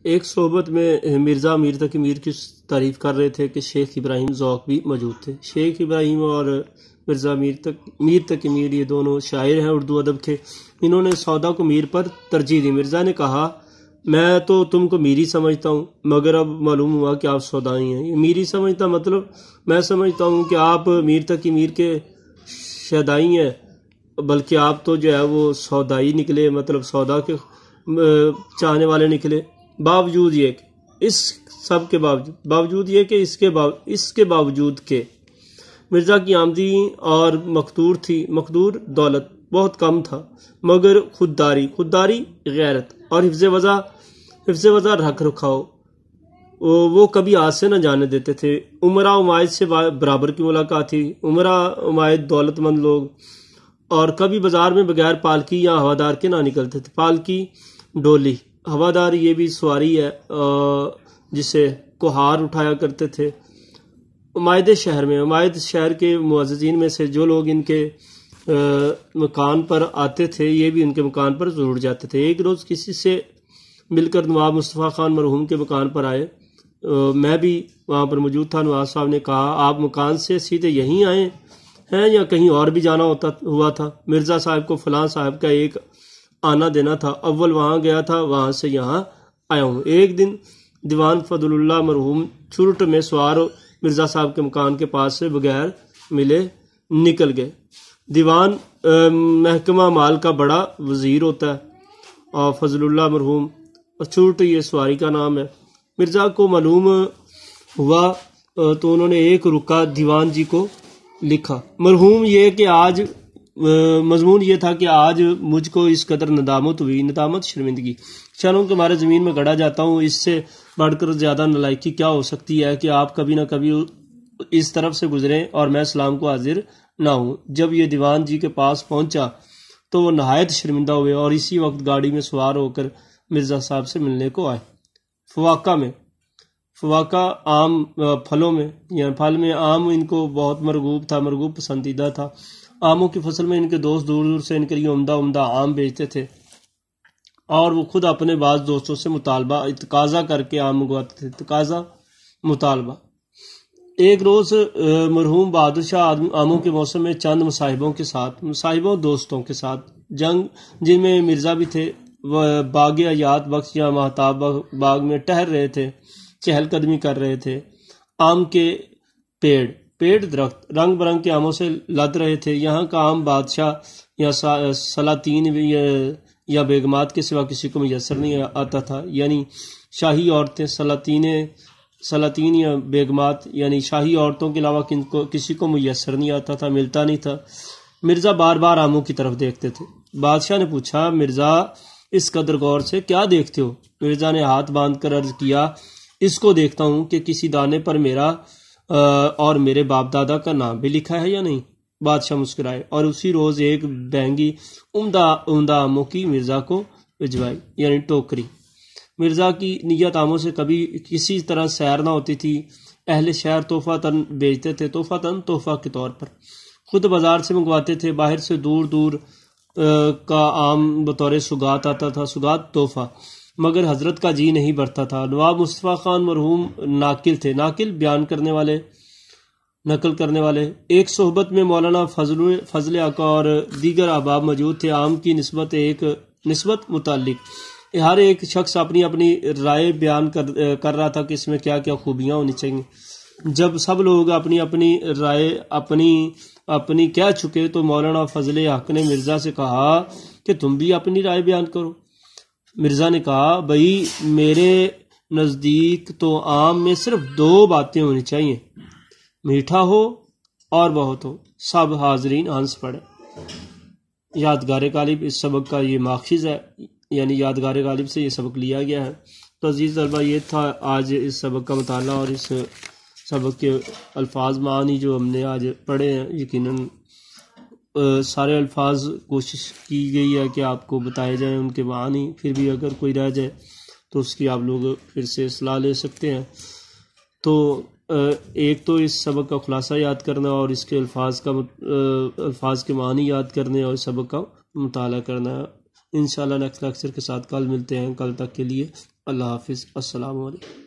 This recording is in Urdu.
ایک صحبت میں مرزا میر تقی میر کی تعریف کر رہے تھے کہ شیخ ابراہیم ذوق بھی موجود تھے۔ شیخ ابراہیم اور مرزا میر تقی میر یہ دونوں شاعر ہیں اردو ادب کے۔ انہوں نے سودا کو میر پر ترجیح دی۔ مرزا نے کہا میں تو تم کو میری سمجھتا ہوں مگر اب معلوم ہوا کہ آپ سودائی ہیں۔ یہ میری سمجھتا مطلب میں سمجھتا ہوں کہ آپ میر تقی میر کے شیدائی ہیں، بلکہ آپ تو جو ہے وہ سودائی نکلے، مطلب سودا کے چاہنے والے نکلے۔ باوجود یہ کہ اس سب کے باوجود یہ کہ اس کے باوجود کہ مرزا کی آمدنی اور مقدور دولت بہت کم تھا، مگر خودداری غیرت اور حفظ وضع رکھ رکھاؤ وہ کبھی آج سے نہ جانے دیتے تھے۔ عمرہ عمائد سے برابر کی ملاقات تھی۔ عمرہ عمائد دولت مند لوگ اور کبھی بازار میں بغیر پالکی یا ہوادار کے نہ نکلتے تھے۔ پالکی ڈولی، ہوادار یہ بھی سواری ہے جسے کوہار اٹھایا کرتے تھے۔ عمائد شہر کے معززین میں سے جو لوگ ان کے مکان پر آتے تھے یہ بھی ان کے مکان پر ضرور جاتے تھے۔ ایک روز کسی سے مل کر نواب مصطفیٰ خان مرحوم کے مکان پر آئے، میں بھی وہاں پر موجود تھا۔ نواب صاحب نے کہا آپ مکان سے سیدھے یہیں آئے ہیں یا کہیں اور بھی جانا ہوا تھا؟ مرزا صاحب کو فلاں صاحب کا ایک آنا دینا تھا، اول وہاں گیا تھا، وہاں سے یہاں آیا ہوں۔ ایک دن دیوان فضل اللہ مرحوم چرٹ میں سوار مرزا صاحب کے مکان کے پاس سے بغیر ملے نکل گئے۔ دیوان محکمہ مال کا بڑا وزیر ہوتا ہے اور فضل اللہ مرحوم اور چرٹ یہ سواری کا نام ہے۔ مرزا کو معلوم ہوا تو انہوں نے ایک رکا دیوان جی کو لکھا۔ مضمون یہ تھا کہ آج مجھ کو اس قدر ندامت شرمندگی چلوں کہ ہمارے زمین میں گڑا جاتا ہوں، اس سے بڑھ کر زیادہ نالائکی کیا ہو سکتی ہے کہ آپ کبھی نہ کبھی اس طرف سے گزریں اور میں اسلام کو حاضر نہ ہوں۔ جب یہ دیوان جی کے پاس پہنچا تو وہ نہایت شرمندہ ہوئے اور اسی وقت گاڑی میں سوار ہو کر مرزا صاحب سے ملنے کو آئے۔ فواکہ عام پھلوں میں یعنی پھل میں آم ان کو بہت مرغوب پسندیدہ تھا۔ آموں کی فصل میں ان کے دوست دور دور سے ان کے لیے عمدہ آم بیچتے تھے اور وہ خود اپنے بعض دوستوں سے تقاضا کر کے آم منگواتے تھے۔ ایک روز مرحوم بہادر شاہ آموں کے موسم میں چند مصاحبوں دوستوں کے ساتھ جن میں مرزا بھی تھے، وہ باغ حیات بخش یا مہتاب باغ میں ٹہل رہے تھے، چہل قدمی کر رہے تھے۔ آم کے پیڑ درخت رنگ برنگ کے آموں سے لد رہے تھے۔ یہاں کا آم بادشاہ یا سلاطین یا بیگمات کے سوا کسی کو میسر نہیں آتا تھا، یعنی شاہی عورتیں سلاطین یا بیگمات یعنی شاہی عورتوں کے علاوہ کسی کو میسر نہیں آتا تھا، ملتا نہیں تھا۔ مرزا بار بار آموں کی طرف دیکھتے تھے۔ بادشاہ نے پوچھا مرزا اس قدر غور سے کیا دیکھتے ہو؟ مرزا نے ہاتھ باندھ کر عرض کیا اس کو دیکھتا ہوں کہ کسی دانے پر میرا اور میرے باپ دادا کا نام بھی لکھا ہے یا نہیں۔ بادشاہ مسکرائے اور اسی روز ایک بہنگی عمدہ آموں کی مرزا کو بھجوائی، یعنی ٹوکری۔ مرزا کی نیت آموں سے کبھی کسی طرح سیر نہ ہوتی تھی۔ اہل شہر تحفہ بیچتے تھے، تحفہ کے طور پر خود بازار سے منگواتے تھے۔ باہر سے دور کا آم بطور سوغات آتا تھا، سوغات تحفہ، مگر حضرت کا جی نہیں بھرتا تھا۔ نواب مصطفیٰ خان مرحوم ناقل تھے، نقل کرنے والے۔ ایک صحبت میں مولانا فضل آقا اور دیگر احباب موجود تھے۔ آم کی نسبت متعلق ہر ایک شخص اپنی رائے بیان کر رہا تھا کہ اس میں کیا کیا خوبیاں ہونی چاہیے۔ جب سب لوگ اپنی رائے اپنی کہہ چکے تو مولانا فضل حق نے مرزا سے کہا کہ تم بھی اپنی رائے بیان کرو۔ مرزا نے کہا بھائی میرے نزدیک تو آم میں صرف 2 باتیں ہونی چاہیے، میٹھا ہو اور بہت ہو۔ سب حاضرین ہنس پڑے۔ یادگار غالب اس سبق کا یہ ماخذ ہے، یعنی یادگار غالب سے یہ سبق لیا گیا ہے۔ تو عزیز طلبہ یہ تھا آج اس سبق کا مطالعہ اور اس سبق کے الفاظ معانی جو ہم نے آج پڑھے ہیں۔ یقیناً سارے الفاظ کوشش کی گئی ہے کہ آپ کو بتائے جائیں ان کے معانی، پھر بھی اگر کوئی رہ جائے تو اس کی آپ لوگ پھر سے اصلاح لے سکتے ہیں۔ تو ایک تو اس سبق کا خلاصہ یاد کرنا اور اس کے الفاظ کے معنی یاد کرنے اور سبق کا مطالعہ کرنا ہے۔ انشاءاللہ نیکسٹ لیکچر کے ساتھ کل ملتے ہیں. کل تک کے لیے اللہ حافظ. السلام علیکم.